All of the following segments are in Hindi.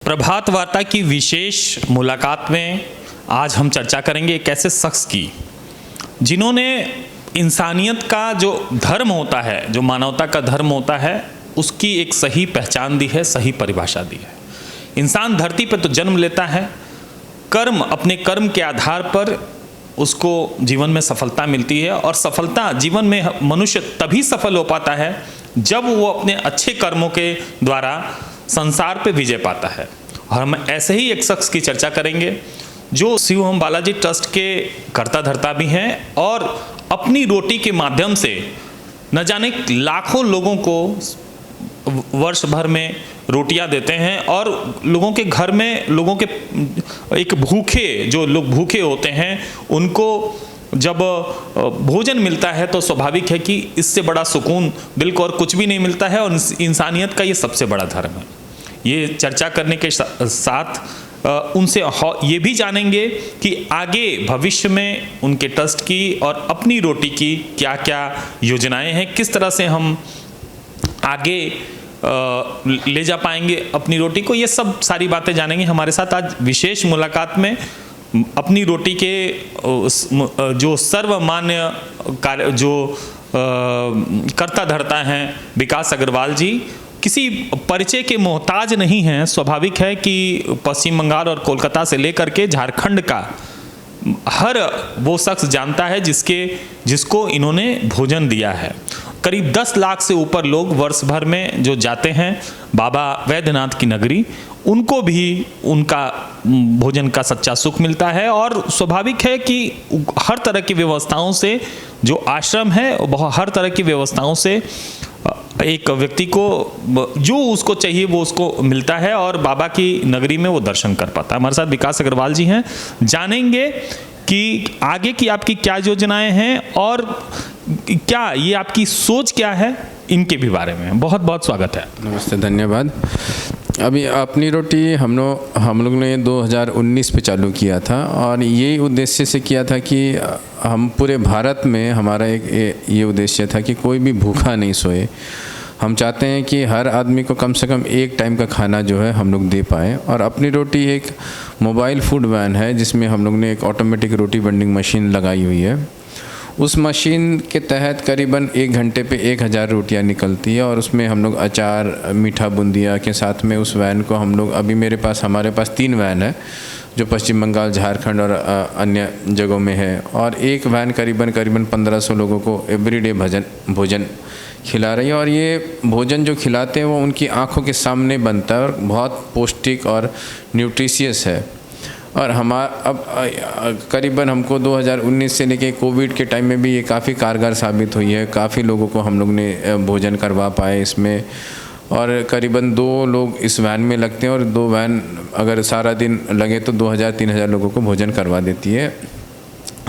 प्रभात वार्ता की विशेष मुलाकात में आज हम चर्चा करेंगे एक ऐसे शख्स की जिन्होंने इंसानियत का जो धर्म होता है, जो मानवता का धर्म होता है, उसकी एक सही पहचान दी है, सही परिभाषा दी है। इंसान धरती पर तो जन्म लेता है, अपने कर्म के आधार पर उसको जीवन में सफलता मिलती है और सफलता जीवन में मनुष्य तभी सफल हो पाता है जब वो अपने अच्छे कर्मों के द्वारा संसार पे विजय पाता है। और हम ऐसे ही एक शख्स की चर्चा करेंगे जो शिवहम बालाजी ट्रस्ट के कर्ता धर्ता भी हैं और अपनी रोटी के माध्यम से न जाने लाखों लोगों को वर्ष भर में रोटियां देते हैं और लोगों के घर में एक जो लोग भूखे होते हैं उनको जब भोजन मिलता है तो स्वाभाविक है कि इससे बड़ा सुकून दिल को और कुछ भी नहीं मिलता है और इंसानियत का ये सबसे बड़ा धर्म है। ये चर्चा करने के साथ उनसे ये भी जानेंगे कि आगे भविष्य में उनके ट्रस्ट की और अपनी रोटी की क्या क्या योजनाएं हैं, किस तरह से हम आगे ले जा पाएंगे अपनी रोटी को। ये सब सारी बातें जानेंगे। हमारे साथ आज विशेष मुलाकात में अपनी रोटी के जो सर्वमान्य कार्य जो कर्ता धर्ता हैं विकास अग्रवाल जी किसी परिचय के मोहताज नहीं हैं। स्वाभाविक है कि पश्चिम बंगाल और कोलकाता से लेकर के झारखंड का हर वो शख्स जानता है जिसको इन्होंने भोजन दिया है। करीब 10 लाख से ऊपर लोग वर्ष भर में जो जाते हैं बाबा वैद्यनाथ की नगरी, उनको भी उनका भोजन का सच्चा सुख मिलता है। और स्वाभाविक है कि हर तरह की व्यवस्थाओं से जो आश्रम है वह हर तरह की व्यवस्थाओं से एक व्यक्ति को जो उसको चाहिए वो उसको मिलता है और बाबा की नगरी में वो दर्शन कर पाता है। हमारे साथ विकास अग्रवाल जी हैं, जानेंगे कि आगे की आपकी क्या योजनाएं हैं और क्या ये आपकी सोच क्या है, इनके भी बारे में। बहुत बहुत स्वागत है। नमस्ते, धन्यवाद। अभी अपनी रोटी हम लोग ने 2019 पे चालू किया था और यही उद्देश्य से किया था कि हम पूरे भारत में हमारा ये उद्देश्य था कि कोई भी भूखा नहीं सोए। हम चाहते हैं कि हर आदमी को कम से कम एक टाइम का खाना जो है हम लोग दे पाएँ। और अपनी रोटी एक मोबाइल फूड वैन है जिसमें हम लोग ने एक ऑटोमेटिक रोटी वेंडिंग मशीन लगाई हुई है। उस मशीन के तहत करीबन 1 घंटे पे 1000 रोटियां निकलती है और उसमें हम लोग अचार, मीठा बूंदिया के साथ में उस वैन को हम लोग हमारे पास 3 वैन है जो पश्चिम बंगाल, झारखंड और अन्य जगहों में है। और एक वैन करीबन 1500 लोगों को एवरीडे भोजन खिला रही है। और ये भोजन जो खिलाते हैं वो उनकी आँखों के सामने बनता है और बहुत पौष्टिक और न्यूट्रिशियस है। और अब करीबन हमको 2019 से लेके कोविड के टाइम में भी ये काफ़ी कारगर साबित हुई है। काफ़ी लोगों को हम लोग ने भोजन करवा पाए इसमें। और करीबन 2 लोग इस वैन में लगते हैं और 2 वैन अगर सारा दिन लगे तो 2000-3000 लोगों को भोजन करवा देती है।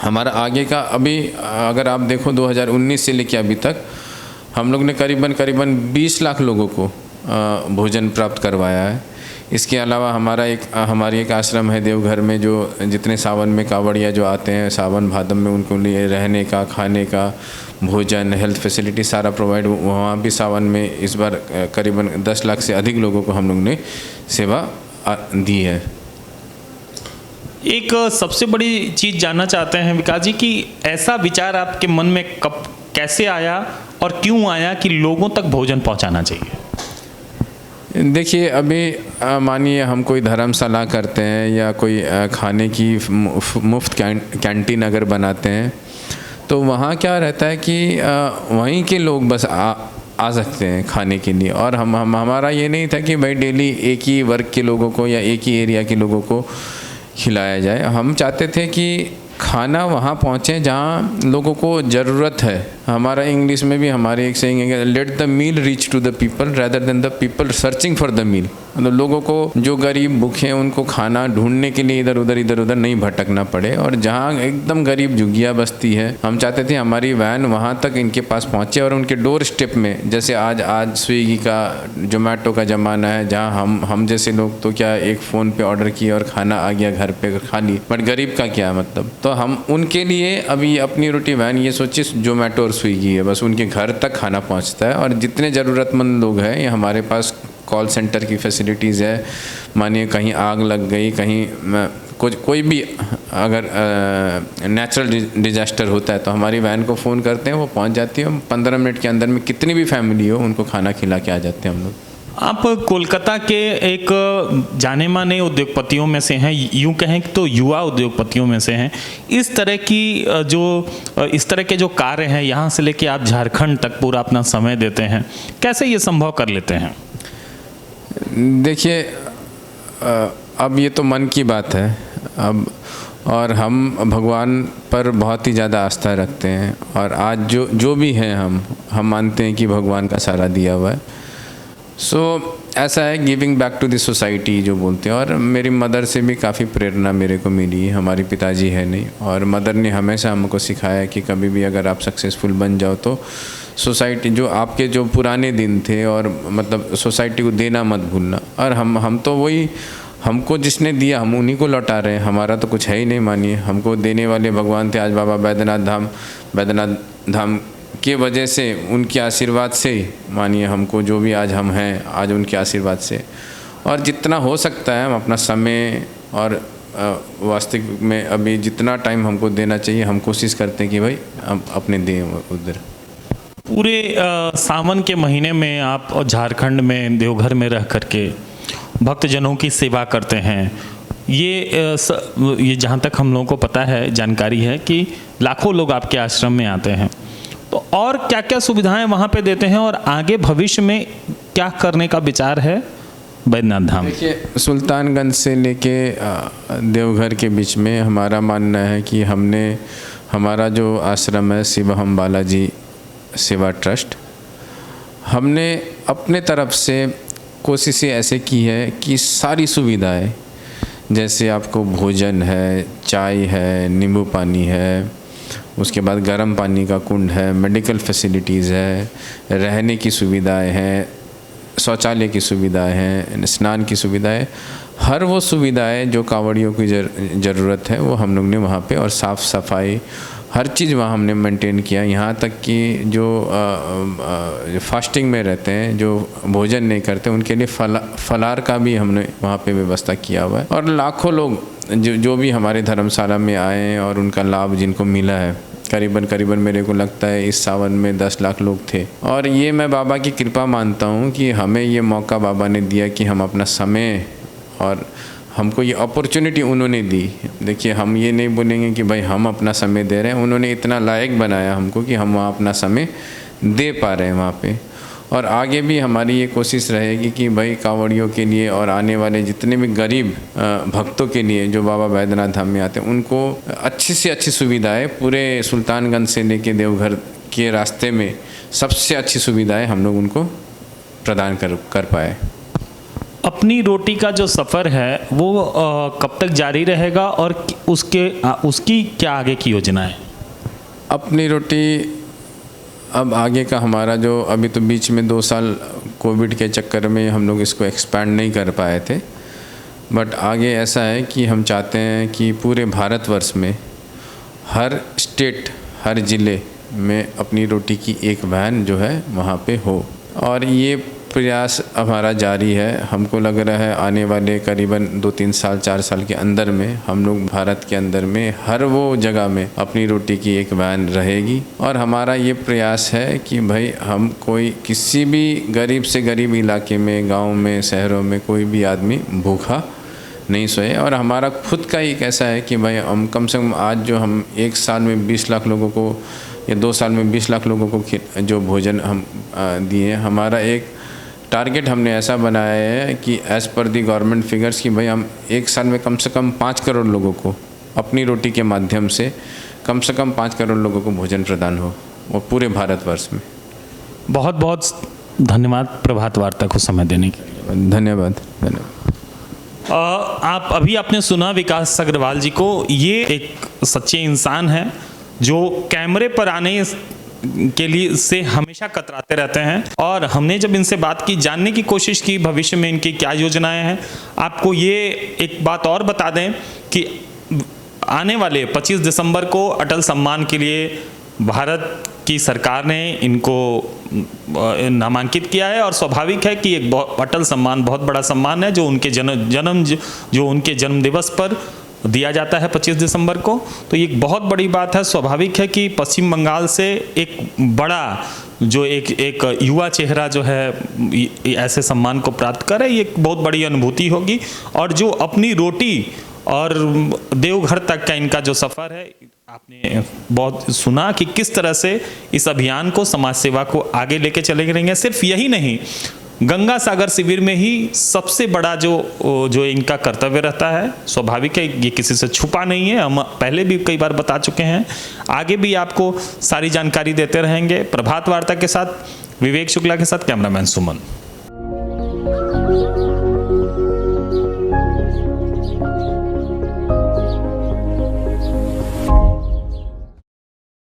हमारा आगे का अभी अगर आप देखो 2019 से लेके अभी तक हम लोग ने करीबन 20 लाख लोगों को भोजन प्राप्त करवाया है। इसके अलावा हमारी एक आश्रम है देवघर में, जो जितने सावन में कांवड़िया जो आते हैं सावन भादव में, उनको लिए रहने का, खाने का, भोजन, हेल्थ फैसिलिटी सारा प्रोवाइड। वहाँ भी सावन में इस बार करीबन 10 लाख से अधिक लोगों को हम लोग ने सेवा दी है। एक सबसे बड़ी चीज़ जानना चाहते हैं विकास जी कि ऐसा विचार आपके मन में कब कैसे आया और क्यों आया कि लोगों तक भोजन पहुँचाना चाहिए? देखिए, अभी मानिए हम कोई धर्मशाला करते हैं या कोई खाने की मुफ्त कैंटीन अगर बनाते हैं तो वहाँ क्या रहता है कि वहीं के लोग बस आ सकते हैं खाने के लिए। और हमारा ये नहीं था कि भाई डेली एक ही वर्ग के लोगों को या एक ही एरिया के लोगों को खिलाया जाए। हम चाहते थे कि खाना वहाँ पहुँचे जहाँ लोगों को ज़रूरत है। हमारा इंग्लिश में भी हमारी एक सेइंग है, let the meal reach to the people rather than the people searching for the meal. मतलब लोगों को जो गरीब भूखे हैं उनको खाना ढूंढने के लिए इधर उधर नहीं भटकना पड़े। और जहाँ एकदम गरीब झुग्गियाँ बस्ती है, हम चाहते थे हमारी वैन वहाँ तक इनके पास पहुँचे और उनके डोर स्टेप में, जैसे आज स्विगी का, जोमेटो का ज़माना है, जहाँ हम जैसे लोग तो क्या एक फ़ोन पे ऑर्डर किया और खाना आ गया घर पे खा ली, बट गरीब का क्या मतलब। तो हम उनके लिए अभी अपनी रोटी वैन ये सोचिए जोमेटो और स्विगी है, बस उनके घर तक खाना पहुंचता है। और जितने ज़रूरतमंद लोग हैं ये हमारे पास कॉल सेंटर की फैसिलिटीज़ है। मानिए कहीं आग लग गई, कहीं कोई भी अगर नेचुरल डिजास्टर होता है तो हमारी वैन को फ़ोन करते हैं, वो पहुंच जाती है। 15 मिनट के अंदर में कितनी भी फैमिली हो उनको खाना खिला के आ जाते हैं हम लोग। आप कोलकाता के एक जाने माने उद्योगपतियों में से हैं, यूँ कहें तो युवा उद्योगपतियों में से हैं। इस तरह के जो कार्य हैं, यहाँ से लेके आप झारखंड तक पूरा अपना समय देते हैं, कैसे ये संभव कर लेते हैं? देखिए, अब ये तो मन की बात है अब, और हम भगवान पर बहुत ही ज़्यादा आस्था रखते हैं, और आज जो भी हैं हम मानते हैं कि भगवान का सारा दिया हुआ है। ऐसा है, giving back to the society जो बोलते हैं। और मेरी मदर से भी काफ़ी प्रेरणा मेरे को मिली। हमारी पिताजी है नहीं, और मदर ने हमेशा हमको सिखाया कि कभी भी अगर आप सक्सेसफुल बन जाओ तो सोसाइटी, जो आपके जो पुराने दिन थे, और मतलब सोसाइटी को देना मत भूलना। और हम तो वही, हमको जिसने दिया हम उन्हीं को लौटा रहे हैं। हमारा तो कुछ है ही नहीं। मानिए हमको देने वाले भगवान थे। आज बाबा बैद्यनाथ धाम के वजह से, उनके आशीर्वाद से, मानिए हमको जो भी आज हम हैं, आज उनके आशीर्वाद से। और जितना हो सकता है हम अपना समय, और वास्तविक में अभी जितना टाइम हमको देना चाहिए हम कोशिश करते हैं कि भाई हम अपने दें उधर। पूरे सावन के महीने में आप झारखंड में देवघर में रह करके भक्तजनों की सेवा करते हैं। ये जहाँ तक हम लोगों को पता है, जानकारी है कि लाखों लोग आपके आश्रम में आते हैं। तो और क्या क्या सुविधाएं वहाँ पे देते हैं, और आगे भविष्य में क्या करने का विचार है बैद्यनाथ धाम? देखिए, सुल्तानगंज से लेके देवघर के बीच में हमारा मानना है कि हमारा जो आश्रम है शिवहम बालाजी सेवा ट्रस्ट, हमने अपने तरफ से कोशिशें ऐसे की है कि सारी सुविधाएं, जैसे आपको भोजन है, चाय है, नींबू पानी है, उसके बाद गर्म पानी का कुंड है, मेडिकल फैसिलिटीज़ है, रहने की सुविधाएं हैं, शौचालय की सुविधाएं हैं, स्नान की सुविधाएं, हर वो सुविधाएं जो कांवड़ियों की ज़रूरत है वो हम लोग ने वहाँ पे, और साफ़ सफाई हर चीज़ वहाँ हमने मेंटेन किया। यहाँ तक कि जो फास्टिंग में रहते हैं, जो भोजन नहीं करते, उनके लिए फलार का भी हमने वहाँ पे व्यवस्था किया हुआ है। और लाखों लोग जो भी हमारे धर्मशाला में आए और उनका लाभ जिनको मिला है, करीबन मेरे को लगता है इस सावन में 10 लाख लोग थे। और ये मैं बाबा की कृपा मानता हूँ कि हमें ये मौका बाबा ने दिया कि हम अपना समय, और हमको ये अपॉर्चुनिटी उन्होंने दी। देखिए, हम ये नहीं बोलेंगे कि भाई हम अपना समय दे रहे हैं, उन्होंने इतना लायक बनाया हमको कि हम वहाँ अपना समय दे पा रहे हैं वहाँ पे। और आगे भी हमारी ये कोशिश रहेगी कि भाई कांवड़ियों के लिए और आने वाले जितने भी गरीब भक्तों के लिए जो बाबा बैद्यनाथ धाम में आते हैं, उनको अच्छी से अच्छी सुविधाएं, पूरे सुल्तानगंज से लेके देवघर के रास्ते में सबसे अच्छी सुविधाएं हम लोग उनको प्रदान कर पाए। अपनी रोटी का जो सफ़र है वो कब तक जारी रहेगा, और उसकी क्या आगे की योजना है? अपनी रोटी अब आगे का हमारा जो, अभी तो बीच में 2 साल कोविड के चक्कर में हम लोग इसको एक्सपैंड नहीं कर पाए थे, बट आगे ऐसा है कि हम चाहते हैं कि पूरे भारतवर्ष में हर स्टेट, हर ज़िले में अपनी रोटी की एक वैन जो है वहाँ पे हो। और ये प्रयास हमारा जारी है। हमको लग रहा है आने वाले करीबन 2-3 साल, 4 साल के अंदर में हम लोग भारत के अंदर में हर वो जगह में अपनी रोटी की एक वैन रहेगी। और हमारा ये प्रयास है कि भाई हम कोई किसी भी गरीब से गरीब इलाके में, गांव में, शहरों में कोई भी आदमी भूखा नहीं सोए। और हमारा खुद का एक ऐसा है कि भाई हम कम से कम आज जो हम 1 साल में 20 लाख लोगों को, या 2 साल में 20 लाख लोगों को जो भोजन हम दिए, हमारा एक टारगेट हमने ऐसा बनाया है कि एज़ पर दी गवर्नमेंट फिगर्स कि भाई हम 1 साल में कम से कम 5 करोड़ लोगों को अपनी रोटी के माध्यम से कम 5 करोड़ लोगों को भोजन प्रदान हो, वो पूरे भारतवर्ष में। बहुत बहुत धन्यवाद प्रभात वार्ता को समय देने के लिए। धन्यवाद। आप अभी आपने सुना विकास अग्रवाल जी को। ये एक सच्चे इंसान हैं जो कैमरे पर आने के लिए से हमेशा कतराते रहते हैं, और हमने जब इनसे बात की, जानने की कोशिश की भविष्य में इनकी क्या योजनाएं हैं। आपको ये एक बात और बता दें कि आने वाले 25 दिसंबर को अटल सम्मान के लिए भारत की सरकार ने इनको नामांकित किया है और स्वाभाविक है कि एक अटल सम्मान बहुत बड़ा सम्मान है जो उनके उनके जन्म दिवस पर दिया जाता है 25 दिसंबर को। तो ये एक बहुत बड़ी बात है। स्वाभाविक है कि पश्चिम बंगाल से एक बड़ा जो एक युवा चेहरा जो है ऐसे सम्मान को प्राप्त करे, ये एक बहुत बड़ी अनुभूति होगी। और जो अपनी रोटी और देवघर तक का इनका जो सफ़र है, आपने बहुत सुना कि किस तरह से इस अभियान को, समाज सेवा को आगे लेके चले रहेंगे। सिर्फ यही नहीं, गंगा सागर शिविर में ही सबसे बड़ा जो इनका कर्तव्य रहता है, स्वाभाविक है ये किसी से छुपा नहीं है, हम पहले भी कई बार बता चुके हैं, आगे भी आपको सारी जानकारी देते रहेंगे। प्रभात वार्ता के साथ विवेक शुक्ला के साथ कैमरामैन सुमन।